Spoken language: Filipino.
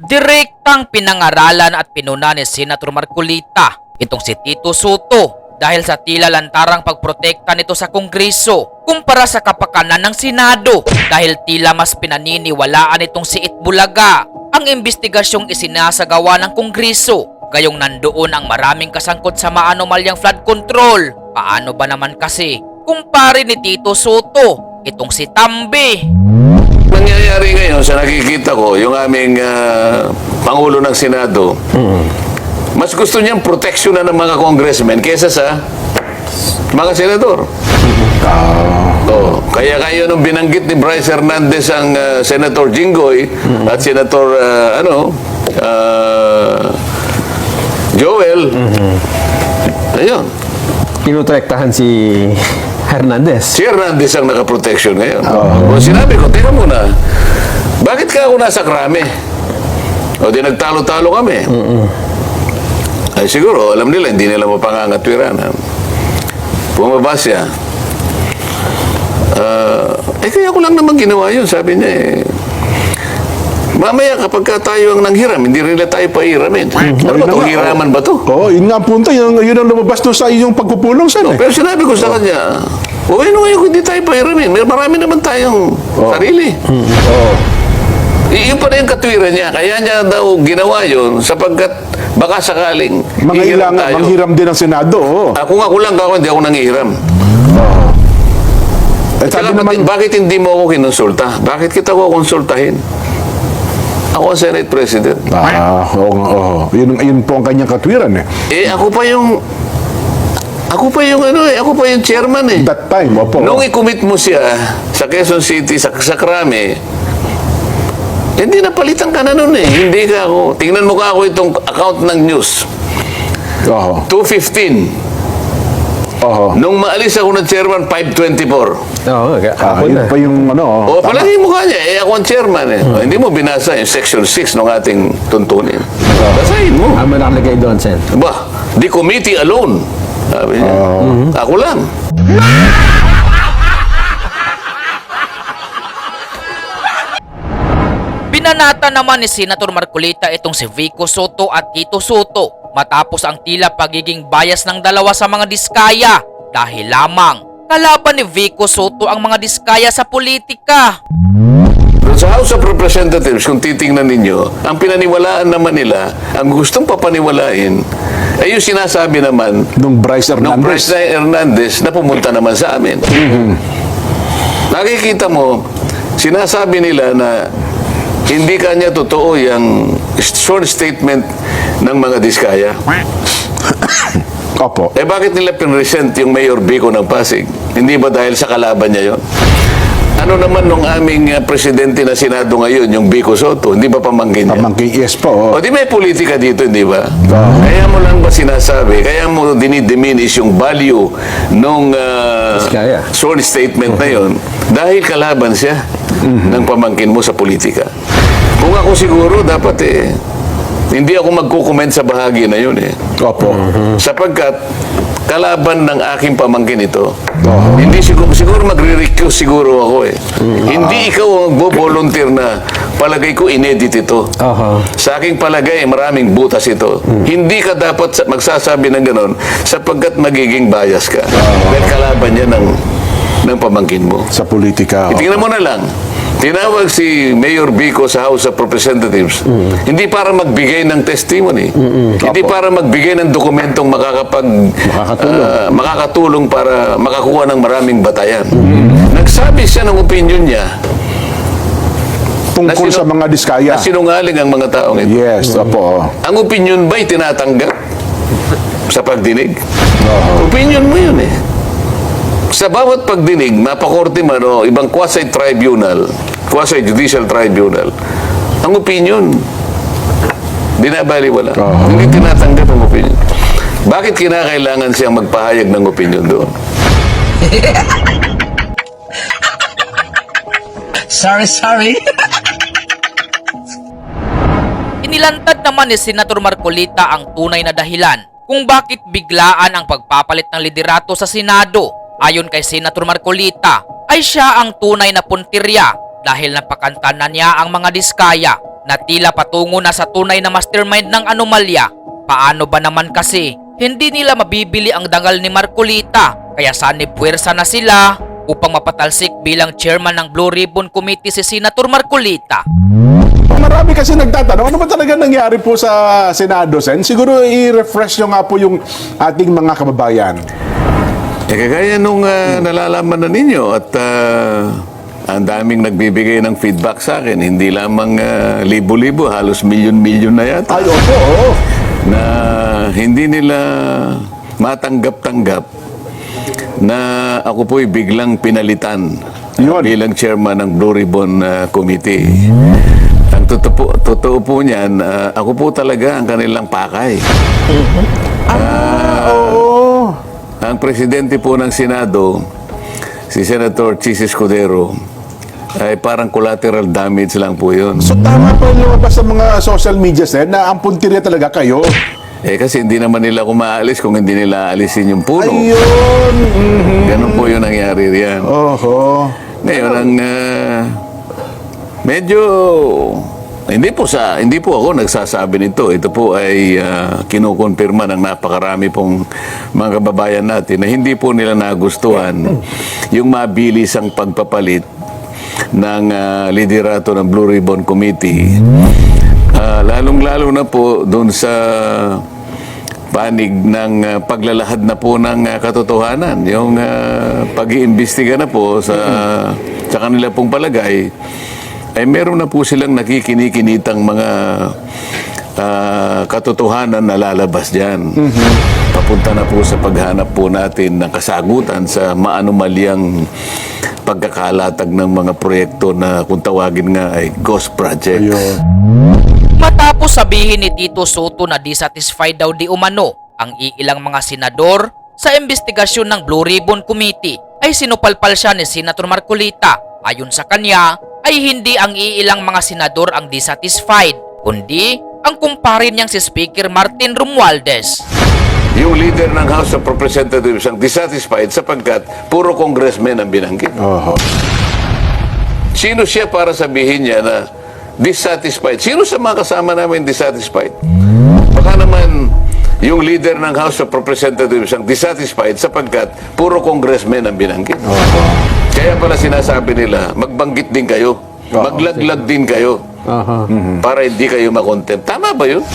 Direktang pinangaralan at pinuna ni Senator Marcolita itong si Tito Soto dahil sa tila lantarang pagprotekta nito sa Kongreso kumpara sa kapakanan ng Senado dahil tila mas pinaniniwalaan itong si Itbulaga ang investigasyong isinasagawa ng Kongreso gayong nandoon ang maraming kasangkot sa maanomalyang flood control. Paano ba naman kasi kumpare ni Tito Soto itong si Tambi? Nangyayari ngayon sa nakikita ko, yung aming Pangulo ng Senado, mas gusto niyang proteksyon na ng mga congressmen kaysa sa mga senador. Kaya kayo nung binanggit ni Bryce Hernandez ang Senator Jinggoy at Senator Joel, ayun. Tinutektahan si Hernandez. Si Hernandez ang nakaproteksyon ngayon. O sinabi ko, teka muna, bakit ka ako nasa krami? O di nagtalo-talo kami. Ay siguro, alam nila, hindi nila mapangangatwiran. Bumaba siya. Kaya ko lang naman ginawa yun, sabi niya eh. Mamaya kapag tayo ang nanghiram, hindi rin tayo pahiramin. Ano ba ito? Hiraman ba ito? Oo, yun nga ang punto. Yun ang lumabas doon sa iyong pagpupulong sana. Pero sinabi ko sa kanya, ano ngayon hindi tayo pahiramin? Marami naman tayong sarili. Yun pa rin yung katwiran niya. Kaya niya daw ginawa yun sapagkat baka sakaling manghiram din ang Senado. Kung ako lang ako, hindi ako nanghihiram. Sabi naman, bakit hindi mo ako kinonsulta? Bakit kita ko konsultahin? Ako ang Senate President. Yun po ang kanyang katwiran eh. Ako pa yung chairman eh. That time, opo. Nung i-commit mo siya sa Quezon City, sa Krame, hindi napalitan ka na nun eh. Hindi ka ako. Tingnan mo ka ako itong account ng news. 2:15. Nung maalis ako ng chairman, 5:24. Yun pa yung palagi mo ka niya. Ako ang chairman eh. Hindi mo binasa yung section 6 ng ating tuntunin. Basahin mo. Ano nakalagay doon, Sen? The committee alone. Sabi niya. Ako lang. Binanata naman ni Senator Marcolita itong si Vico Soto at Tito Soto matapos ang tila pagiging bias ng dalawa sa mga diskaya dahil lamang kalaban ni Vico Soto ang mga diskaya sa politika. Sa House of Representatives, kung titingnan ninyo, ang pinaniwalaan naman nila, ang gustong papaniwalain, ay yung sinasabi naman nung Bryce Hernandez na pumunta naman sa amin. Nakikita mo, sinasabi nila na hindi kanya totoo yung short statement ng mga diskaya. Opo. Bakit nila pinresent yung Mayor Vico ng Pasig? Hindi ba dahil sa kalaban niya yon? Ano naman nung aming presidente na Senado ngayon, yung Vico Soto, hindi ba pamangkin niya? Pamangkin, yes po. O di may politika dito, hindi ba? Kaya mo lang ba sinasabi, kaya mo dinidiminish yung value nung short statement na yon dahil kalaban siya ng pamangkin mo sa politika. Kung ako siguro, dapat hindi ako magkukomment sa bahagi na yun Opo. Sapagkat kalaban ng aking pamangkin ito. Hindi siguro magre-recuse siguro ako Hindi ikaw ang volunteer na palagay ko inedit ito. Sa aking palagay, maraming butas ito. Hindi ka dapat magsasabi ng ganon sapagkat magiging bias ka. Dahil kalaban niya ng pamangkin mo. Sa politika. Tingnan mo na lang. Tinawag si Mayor Vico sa House of Representatives hindi para magbigay ng testimony, hindi para magbigay ng dokumentong makakatulong para makakuha ng maraming batayan. Nagsabi siya ng opinion niya tungkol sa mga diskaya. Na sinungaling ang mga taong ito. Yes, opo. Ang opinion ba'y tinatanggap sa pagdinig? Opinion mo yun Sa bawat pagdinig, mapakorte man o ibang quasi-tribunal, quasi-judicial tribunal, ang opinion, binabaliwala. Hindi tinatanggap ang opinion. Bakit kinakailangan siyang magpahayag ng opinion doon? Sorry. Inilantad naman ni Senator Marcolita ang tunay na dahilan kung bakit biglaan ang pagpapalit ng liderato sa Senado. Ayon kay Senator Marcolita, ay siya ang tunay na puntirya dahil napakanta na niya ang mga diskaya na tila patungo na sa tunay na mastermind ng anomalya. Paano ba naman kasi hindi nila mabibili ang dangal ni Marcolita kaya sanib puwersa na sila upang mapatalsik bilang chairman ng Blue Ribbon Committee si Senator Marcolita. Marami kasi nagtatanong, ano ba talaga nangyari po sa Senado, Sen? Siguro i-refresh nyo nga po yung ating mga kababayan. Kagaya nung nalalaman na ninyo at ang daming nagbibigay ng feedback sa akin, hindi lamang libo-libo, halos milyon-milyon na yata. Ay, opo, oo. Na hindi nila matanggap-tanggap na ako po'y biglang pinalitan Yun. bilang chairman ng Blue Ribbon Committee. Ang totoo po niyan, ako po talaga ang kanilang pakay. Oo. Ang presidente po ng Senado, si Senator Chis Escudero, ay parang collateral damage lang po yun. So tama po yung lumabas sa mga social media, Sen, na ang puntirya talaga kayo. Kasi hindi naman nila kumaalis kung hindi nila alisin yung puno. Ayun. Ganun po yung nangyari riyan. Oho. Ngayon, ang medyo hindi po ako nagsasabi nito. Ito po ay kinukumpirma ng napakarami pong mga kababayan natin na hindi po nila nagustuhan yung mabilis ang pagpapalit ng liderato ng Blue Ribbon Committee. Lalong-lalo na po doon sa panig ng paglalahad na po ng katotohanan. Yung pag-iimbestiga na po sa kanila pong palagay, ay meron na po silang nakikinikinitang mga katotohanan na lalabas dyan. Papunta na po sa paghanap po natin ng kasagutan sa maanumalyang pagkakalatag ng mga proyekto na kung tawagin nga ay ghost project. Matapos sabihin ni Tito Soto na dissatisfied daw di umano ang iilang mga senador sa investigasyon ng Blue Ribbon Committee, ay sinupalpal siya ni Senator Marcolita. Ayon sa kanya, ay hindi ang iilang mga senador ang dissatisfied, kundi ang kumpare niyang si Speaker Martin Romualdez. Yung leader ng House of Representatives ang dissatisfied sapagkat puro congressmen ang binanggit. Sino siya para sabihin niya na dissatisfied? Sino sa mga kasama namin dissatisfied? Baka naman yung leader ng House of Representatives ang dissatisfied sapagkat puro congressmen ang binanggit. Kaya pala sinasabi nila, magbanggit din kayo, maglaglag din kayo, para hindi kayo makontempt. Tama ba yun?